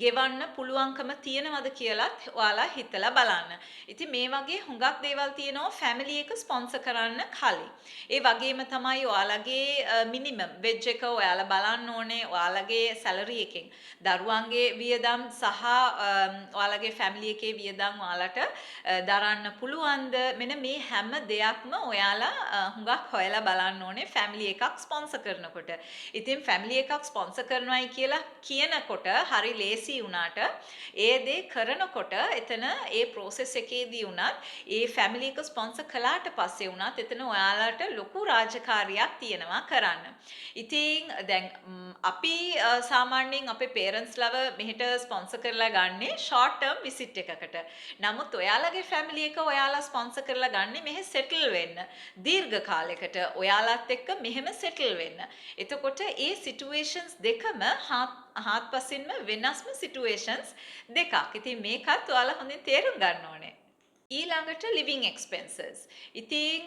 ගෙවන්න පුළුවන්කම තියෙනවද කියලාත් ඔයාලා හිතලා බලන්න. ඉතින් මේ වගේ හුඟක් දේවල් තියෙනවා ෆැමිලි එක ස්පොන්සර් කරන්න කලින්. ඒ වගේම තමයි ඔයාලගේ මිනිමම් වෙජ් එක ඔයාලා බලන්න ඕනේ ඔයාලගේ සැලරි එකෙන්. දරුවන්ගේ වියදම් සහ ඔයාලගේ ෆැමිලි එකේ වියදම් ඔයාලට දරන්න පුළුවන්ද? මෙන්න මේ හැම දෙයක්ම ඔයාලා හුඟක් හොයලා බලන්න ඕනේ ෆැමිලි එක ස්පොන්සර් කරනකොට. ඉතින් ෆැමිලි එකක් ස්පොන්සර් කරනවායි කියලා කියනකොට හරි ලේසි වුණාට ඒ දේ කරනකොට එතන ඒ process එකේදී වුණත් ඒ ෆැමිලි එක ස්පොන්සර් කළාට පස්සේ වුණත් එතන ඔයාලට ලොකු රාජකාරියක් තියෙනවා කරන්න. ඉතින් දැන් අපි සාමාන්‍යයෙන් අපේ parents ලව මෙහෙට ස්පොන්සර් කරලා ගන්නේ short term visit එකකට. නමුත් ඔයාලගේ ෆැමිලි එක ඔයාලා ස්පොන්සර් කරලා ගන්නේ මෙහෙ settle වෙන්න. දීර්ඝ කාලයකට ඔයාලත් එක්ක මෙහෙම settle වෙන්න. එතකොට ඒ situations දෙකම හාත්පසින්ම වෙනස්ම situations දෙකක්. ඉතින් මේකත් ඔයාලා හොඳින් තේරුම් ගන්න ඕනේ. ඊළඟට living expenses. ඉතින්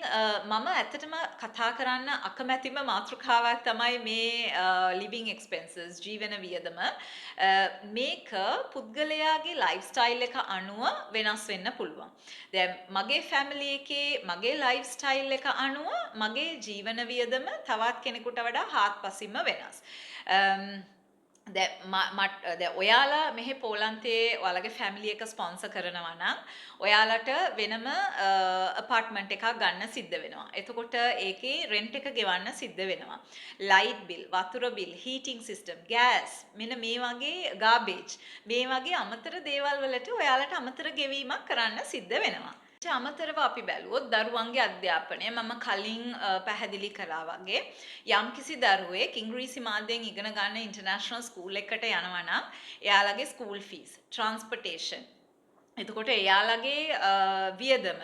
මම ඇත්තටම කතා කරන්න අකමැතිම මාතෘකාවක් තමයි මේ living expenses ජීවන වියදම. මේක පුද්ගලයාගේ ලයිෆ්ස්ටයිල් එක අනුව වෙනස් වෙන්න පුළුවන්. දැන් මගේ ෆැමිලි එකේ මගේ ලයිෆ්ස්ටයිල් එක අනුව මගේ ජීවන වියදම තවත් කෙනෙකුට වඩා හාත්පසින්ම වෙනස්. දැන් ඔයාලා මෙහි පෝලන්තයේ ඔයාලගේ ෆැමිලි එක ස්පොන්සර් කරනවා නම් ඔයාලට වෙනම අපාර්ට්මන්ට් එකක් ගන්න සිද්ධ වෙනවා. එතකොට ඒකේ රෙන්ට් එක ගෙවන්න සිද්ධ වෙනවා. ලයිට් බිල්, වතුර බිල්, හීටින් සිස්ටම්, ගෑස්, මෙන්න මේ වගේ ගාබේජ්, මේ වගේ අමතර දේවල් වලට ඔයාලට අමතර ගෙවීමක් කරන්න සිද්ධ වෙනවා. අමතරව අපි බැලුවොත් දරුවන්ගේ අධ්‍යාපනය මම කලින් පැහැදිලි කළා වගේ යම්කිසි දරුවෙක් ඉංග්‍රීසි මාධ්‍යයෙන් ඉගෙන ගන්න ඉන්ටර්නැෂනල් ස්කූල් එකකට යනවා නම් එයාලගේ ස්කූල් ෆීස්, ට්‍රාන්ස්පෝර්ටේෂන්, එතකොට එයාලගේ වියදම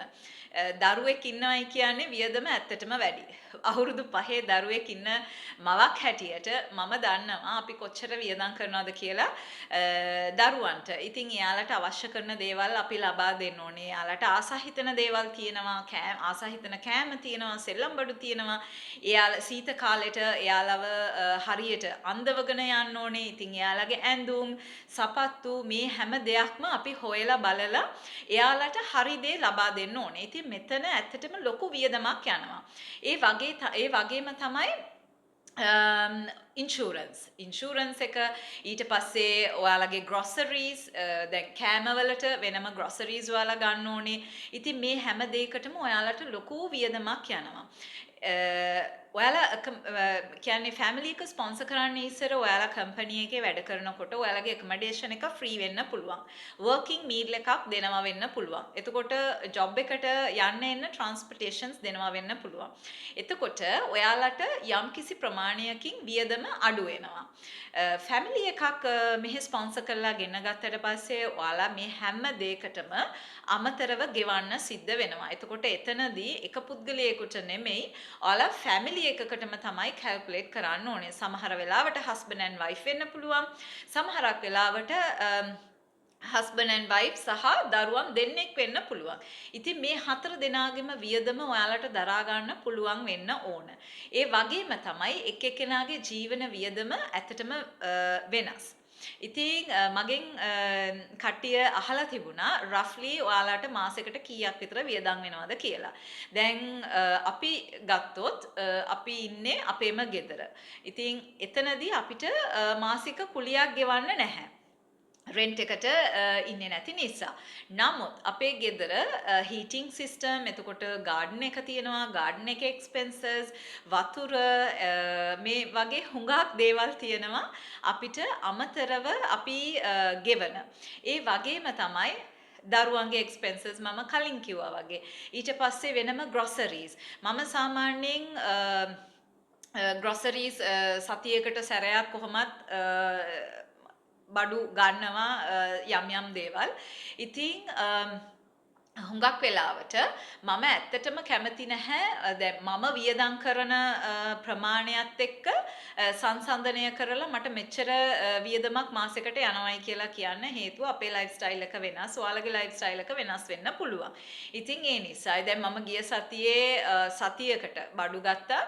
දරුවෙක් ඉන්නවයි කියන්නේ වියදම ඇත්තටම වැඩි. අවුරුදු 5 දරුවෙක් ඉන්න මවක් හැටියට මම දන්නවා අපි කොච්චර වියදම් කරනවද කියලා දරුවන්ට. ඉතින් එයාලට අවශ්‍ය කරන දේවල් අපි ලබා දෙන්න ඕනේ. එයාලට ආසා හිතන දේවල් තියෙනවා, ආසා හිතන කෑම තියෙනවා, සෙල්ලම් බඩු තියෙනවා. එයාලා සීත කාලෙට එයාලව හරියට අඳවගෙන යන්න ඕනේ. ඉතින් එයාලගේ ඇඳුම්, සපත්තු මේ හැම දෙයක්ම අපි හොයලා බලලා එයාලට හරි දේ ලබා දෙන්න ඕනේ. ඉතින් මෙතන ඇත්තටම ලොකු වියදමක් යනවා. ඒ වගේම තමයි ඉන්ෂුරන්ස් එක ඊට පස්සේ ඔයාලගේ ග්‍රොසරීස් දැන් කෑමවලට වෙනම ග්‍රොසරීස් ඔයාලා ගන්න ඕනේ. ඉතින් මේ හැම දෙයකටම ඔයාලට ලොකු වියදමක් යනවා. ඔයාලා කියන්නේ ෆැමිලි එක ස්පොන්සර් කරන්න ඉස්සර ඔයාලා කම්පැනි එකේ වැඩ කරනකොට ඔයාලගේ ඇකොමඩේෂන් එක ෆ්‍රී වෙන්න පුළුවන්. වර්කින් මීල් එකක් දෙනවා වෙන්න පුළුවන්. එතකොට ජොබ් එකට යන්න එන්න ට්‍රාන්ස්පෝර්ටේෂන්ස් දෙනවා වෙන්න පුළුවන්. එතකොට ඔයාලට යම්කිසි ප්‍රමාණයකින් වියදම අඩු වෙනවා. ෆැමිලි එකක් මෙහි ස්පොන්සර් කරලා ගෙන ගත්තට පස්සේ ඔයාලා මේ හැම දෙයකටම අමතරව ගෙවන්න සිද්ධ වෙනවා. එතකොට එතනදී එක පුද්ගලයෙකුට නෙමෙයි ඔයාලා ෆැමිලි එකකටම තමයි කැල්කියුලේට් කරන්න ඕනේ. සමහර වෙලාවට හස්බන්ඩ් ඇන්ඩ් වයිෆ් වෙන්න පුළුවන්. සමහරක් වෙලාවට husband and wife සහ දරුවන් දෙන්නෙක් වෙන්න පුළුවන්. ඉතින් මේ හතර දෙනාගේම වියදම ඔයාලට දරා ගන්න පුළුවන් වෙන්න ඕන. ඒ වගේම තමයි එක් එක්කෙනාගේ ජීවන වියදම ඇත්තටම වෙනස්. ඉතින් මගෙන් කට්ටිය අහලා තිබුණා roughly ඔයාලට මාසෙකට කීයක් විතර වියදම් වෙනවද කියලා. දැන් අපි ගත්තොත් අපි ඉන්නේ අපේම ගෙදර. ඉතින් එතනදී අපිට මාසික කුලියක් ගෙවන්න නැහැ. රෙන්ට් එකට ඉන්නේ නැති නිසා. නමුත් අපේ ගෙදර හීටිං සිස්ටම්, එතකොට ගාඩන් එක තියෙනවා, ගාඩන් එකේ එක්ස්පෙන්සස්, වතුර මේ වගේ හුඟක් දේවල් තියෙනවා අපිට අමතරව අපි ගෙවන. ඒ වගේම තමයි දරුවන්ගේ එක්ස්පෙන්සස් මම කලින් කිව්වා වගේ. ඊට පස්සේ වෙනම ග්‍රොසරීස්. මම සාමාන්‍යයෙන් ග්‍රොසරීස් සතියකට සැරයක් කොහොමත් බඩු ගන්නවා යම් යම් දේවල්. ඉතින් හුඟක් වෙලාවට මම ඇත්තටම කැමති නැහැ දැන් මම වියදම් කරන ප්‍රමාණයත් එක්ක සංසන්දනය කරලා මට මෙච්චර වියදමක් මාසෙකට යනවායි කියලා කියන්න හේතුව අපේ ලයිෆ් ස්ටයිල් එක වෙනස්, ඔයාලගේ ලයිෆ් ස්ටයිල් එක වෙනස් වෙන්න පුළුවන්. ඉතින් ඒ නිසායි දැන් මම ගිය සතියේ සතියකට බඩු ගත්තා.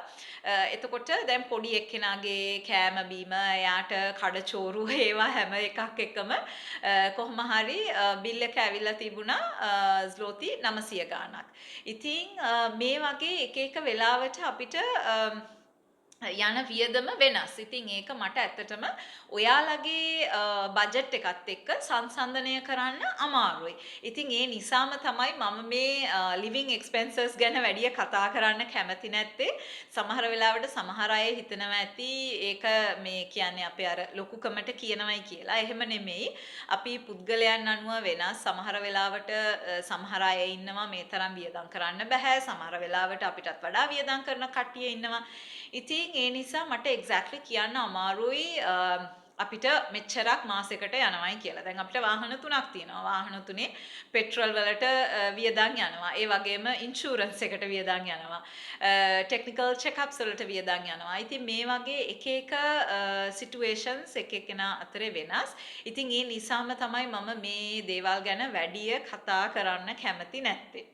එතකොට දැන් පොඩි එක්කෙනාගේ කෑම බීම, එයාට කඩචෝරු ඒවා හැම එකක් එකම කොහොම හරි බිල් එක ඇවිල්ලා තිබුණා ස්ලෝති 900 ගාණක්. ඉතින් මේ වගේ එක එක වෙලාවට අපිට යන වියදම වෙනස්. ඉතින් ඒක මට ඇත්තටම ඔයාලගේ බජට් එකත් එක්ක සංසන්දනය කරන්න අමාරුයි. ඉතින් ඒ නිසාම තමයි මම මේ ලිවිං එක්ස්පෙන්සස් ගැන වැඩිය කතා කරන්න කැමති නැත්තේ. සමහර වෙලාවට සමහර අය හිතනවා ඇති ඒක මේ කියන්නේ අපේ අර ලොකුකමට කියනවයි කියලා. එහෙම නෙමෙයි. අපි පුද්ගලයන් අනුව වෙනස්. සමහර වෙලාවට සමහර අය ඉන්නවා මේ තරම් වියදම් කරන්න බෑ. සමහර වෙලාවට අපිටත් වඩා වියදම් කරන කට්ටිය ඉන්නවා. ඉතින් ඒ නිසා මට එක්සැක්ට්ලි කියන්න අමාරුයි අපිට මෙච්චරක් මාසෙකට යනවායි කියලා. දැන් අපිට වාහන තුනක් තියෙනවා. වාහන තුනේ පෙට්‍රල් වලට වියදම් යනවා. ඒ වගේම ඉන්ෂුරන්ස් එකට වියදම් යනවා. ටෙක්නිකල් චෙක්අප්ස් වලට වියදම් යනවා. ඉතින් මේ වගේ එක එක සිටුේෂන්ස් එක එකනා අතරේ වෙනස්. ඉතින් ඒ නිසාම තමයි මම මේ දේවල් ගැන වැඩිය කතා කරන්න කැමති නැත්තේ.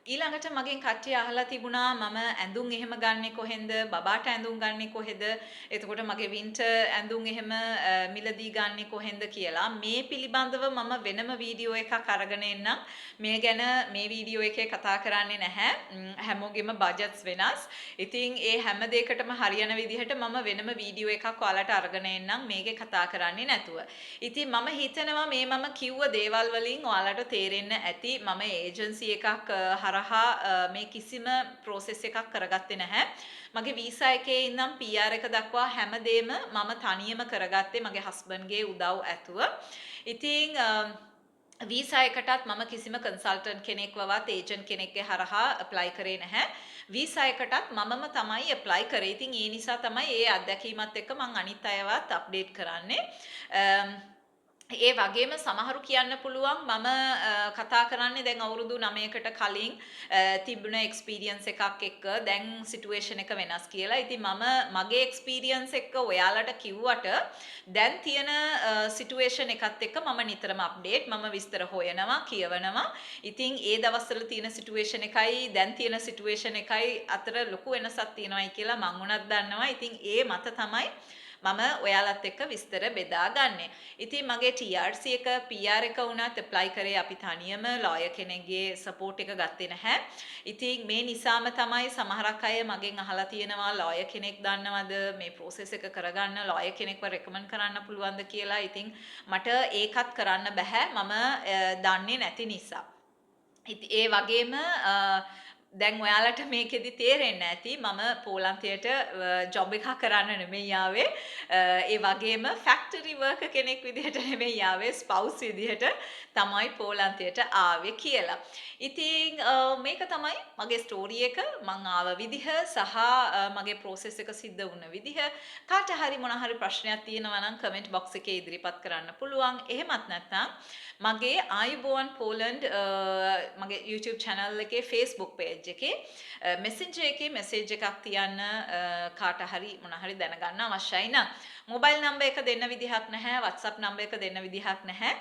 ඊළඟට මගෙන් කට්ටිය අහලා තිබුණා මම ඇඳුම් එහෙම ගන්නෙ කොහෙන්ද, බබාට ඇඳුම් ගන්නෙ කොහෙද, එතකොට මගේ වින්ටර් ඇඳුම් එහෙම මිලදී ගන්නෙ කොහෙන්ද කියලා. මේ පිළිබඳව මම වෙනම වීඩියෝ එකක් අරගෙන එන්නම්. මේ ගැන මේ වීඩියෝ එකේ කතා කරන්නේ නැහැ. හැමෝගෙම බජට්ස් වෙනස්. ඉතින් ඒ හැම දෙයකටම හරියන විදිහට මම වෙනම වීඩියෝ එකක් ඔයාලට අරගෙන එන්නම් මේකේ කතා කරන්නේ නැතුව. ඉතින් මම හිතනවා මේ මම කිව්ව දේවල් වලින් ඔයාලට තේරෙන්න ඇති මම ඒජන්සි එකක් හරහා මේ කිසිම process එකක් කරගත්තේ නැහැ. මගේ වීසා එකේ ඉඳන් PR එක දක්වා හැමදේම මම තනියම කරගත්තේ මගේ හස්බන්ඩ්ගේ උදව් ඇතුව. ඉතින් වීසා එකටත් මම කිසිම කන්සල්ටන්ට් කෙනෙක්වවත් ඒජන්ට් කෙනෙක්ගේ හරහා ඇප්ලයි කරේ නැහැ. වීසා එකටත් මමම තමයි ඇප්ලයි කරේ. ඉතින් ඒ නිසා තමයි ඒ අත්දැකීමත් එක්ක මම අනිත් අයවත් අප්ඩේට් කරන්නේ. ඒ වගේම සමහරු කියන්න පුළුවන් මම කතා කරන්නේ දැන් අවුරුදු 9කට කලින් තිබුණ එක්ස්පීරියන්ස් එකක් එක්ක දැන් සිටුේෂන් එක වෙනස් කියලා. ඉතින් මම මගේ එක්ස්පීරියන්ස් එක්ක ඔයාලට කිව්වට දැන් තියෙන සිටුේෂන් එකත් එක්ක මම නිතරම අප්ඩේට් මම විස්තර හොයනවා කියවනවා. ඉතින් ඒ දවස්වල තියෙන සිටුේෂන් එකයි දැන් තියෙන සිටුේෂන් එකයි අතර ලොකු වෙනසක් තියෙනවායි කියලා මං උනත් දන්නවා. ඉතින් ඒ මත තමයි මම ඔයාලත් එක්ක විස්තර බෙදා ගන්නෙ. ඉතින් මගේ TRC එක PR එක වුණත් ඇප්ලයි කරේ අපි තනියම ලෝයර් කෙනෙක්ගේ සපෝට් එක ගත්තේ නැහැ. ඉතින් මේ නිසාම තමයි සමහරක් අය මගෙන් අහලා තියෙනවා ලෝයර් කෙනෙක් දන්නවද මේ process එක කරගන්න ලෝයර් කෙනෙක්ව රෙකමන්ඩ් කරන්න පුළුවන්ද කියලා. ඉතින් මට ඒකත් කරන්න බෑ මම දන්නේ නැති නිසා. ඉතින් ඒ වගේම දැන් ඔයාලට මේකෙදි තේරෙන්න ඇති මම පෝලන්තයට ජොබ් එකක් කරන්න නෙමෙයි ආවේ. ඒ වගේම ෆැක්ටරි වර්කර් කෙනෙක් විදිහට නෙමෙයි ආවේ, ස්පවුස් විදිහට තමයි පෝලන්තයට ආවේ කියලා. ඉතින් මේක තමයි මගේ ස්ටෝරි එක. මං ආව විදිහ සහ මගේ process එක සිද්ධ වුණ විදිහ. කාට හරි මොන හරි ප්‍රශ්නයක් තියෙනවා නම් කමෙන්ට් බොක්ස් එකේ ඉදිරිපත් කරන්න පුළුවන්. එහෙමත් නැත්නම් මගේ ආයුබෝවන් පෝලන්ඩ් මගේ YouTube channel එකේ Facebook page page එකේ messenger එකේ message එකක් තියන්න කාට හරි මොන හරි දැනගන්න අවශ්‍යයි නම් mobile number එක දෙන්න විදිහක් නැහැ WhatsApp number එක දෙන්න විදිහක් නැහැ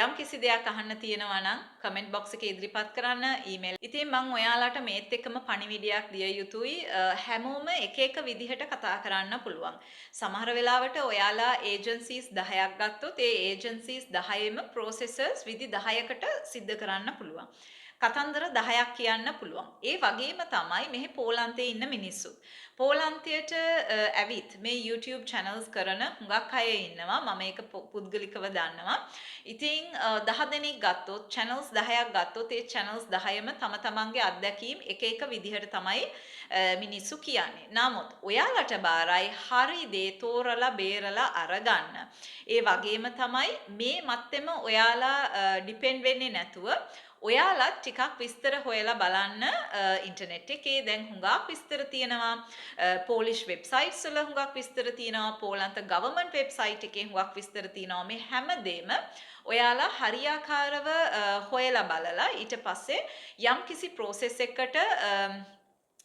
යම් කිසි දෙයක් අහන්න තියෙනවා නම් comment box එකේ ඉදිරිපත් කරන්න email ඉතින් මම ඔයාලට මේත් එක්කම පණිවිඩයක් දිය යුතුයි හැමෝම එක එක විදිහට කතා කරන්න පුළුවන් සමහර වෙලාවට ඔයාලා agencies 10ක් ගත්තොත් ඒ agencies 10ෙම processes විදි 10කට සිද්ධ කරන්න පුළුවන් කතන්දර 10ක් කියන්න පුළුවන්. ඒ වගේම තමයි මෙහි පෝලන්තයේ ඉන්න මිනිස්සු. පෝලන්තයට ඇවිත් මේ YouTube channels කරන හුඟක් අය ඉන්නවා. මම ඒක පුද්ගලිකව දන්නවා. ඉතින් 10 දෙනෙක් ගත්තොත් channels 10ක් ගත්තොත් ඒ channels 10ම තම තමන්ගේ අත්දැකීම් එක එක විදිහට තමයි මිනිස්සු කියන්නේ. නමුත් ඔයාලට බාරයි හරි දේ තෝරලා බේරලා අරගන්න. ඒ වගේම තමයි මේ මත්තෙම ඔයාලා depend වෙන්නේ නැතුව ඔයාලත් ටිකක් විස්තර හොයලා බලන්න ඉන්ටර්නෙට් එකේ දැන් හුඟක් විස්තර තියෙනවා පෝලිෂ් වෙබ්සයිට්ස් වල හුඟක් විස්තර තියෙනවා පෝලන්ත ගවර්න්මන්ට් වෙබ්සයිට් එකේ හුඟක් විස්තර තියෙනවා මේ හැමදේම ඔයාලා හරියාකාරව හොයලා බලලා ඊට පස්සේ යම්කිසි process එකකට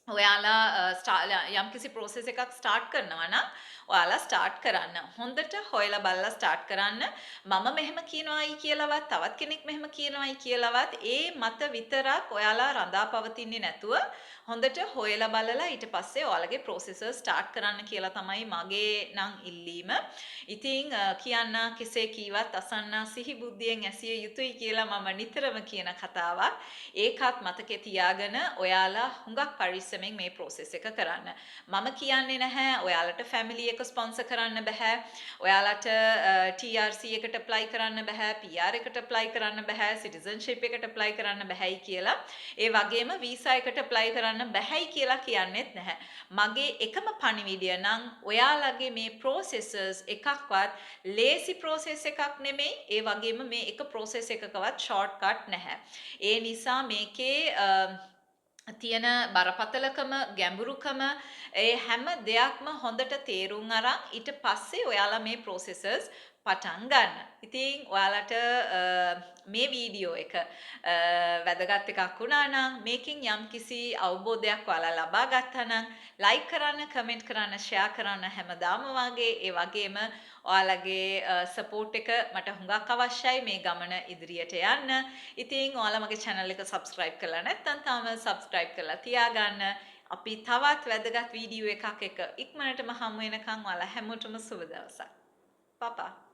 ඔයාලා යම්කිසි process එකක් start කරනවා නම් ඔයාලා start කරන්න. හොඳට හොයලා බලලා start කරන්න. මම මෙහෙම කියනවායි කියලාවත් තවත් කෙනෙක් මෙහෙම කියනවායි කියලාවත් ඒ මත විතරක් ඔයාලා රඳා පවතින්නේ නැතුව හොඳට හොයලා බලලා ඊට පස්සේ ඔයාලගේ process start කරන්න කියලා තමයි මගේ නම් ඉල්ලීම. ඉතින් කියන්න කෙසේ කීවත් අසන්න සිහි බුද්ධියෙන් ඇසිය යුතුයි කියලා මම නිතරම කියන කතාවක්. ඒකත් මතකේ තියාගෙන ඔයාලා හුඟක් පරිස්සමෙන් මේ process එක කරන්න. මම කියන්නේ නැහැ ඔයාලට family එක ස්පොන්සර් කරන්න බෑ. ඔයාලට TRC එකට apply කරන්න බෑ. PR එකට apply කරන්න බෑ. citizenship එකට apply කරන්න බෑයි කියලා. ඒ වගේම visa එකට apply කරන්න බෑයි කියලා කියන්නෙත් නැහැ. මගේ එකම පණිවිඩය නම් ඔයාලගේ මේ processes එකක්වත් ලේසි process එකක් නෙමෙයි. ඒ වගේම මේ එක process එකකවත් shortcut නැහැ. ඒ නිසා මේකේ තියෙන බරපතලකම ගැඹුරුකම ඒ හැම දෙයක්ම හොඳට තේරුම් අරන් ඊට පස්සේ ඔයාලා මේ processes පටන් ගන්න. ඉතින් ඔයාලට මේ වීඩියෝ එක වැදගත් එකක් වුණා නම් මේකෙන් යම්කිසි අවබෝධයක් ඔයාලා ලබා ගත්තා නම් like කරන්න, comment කරන්න, share කරන්න හැමදාම වගේ ඒ වගේම ඔයාලගේ support එක මට හුඟක් අවශ්‍යයි මේ ගමන ඉදිරියට යන්න. ඉතින් ඔයාලා මගේ channel එක subscribe කරලා නැත්නම් තාම subscribe කරලා තියාගන්න. අපි තවත් වැදගත් වීඩියෝ එකක් එක ඉක්මනටම හමු වෙනකන් ඔයාලා හැමෝටම සුබ දවසක්. Papa.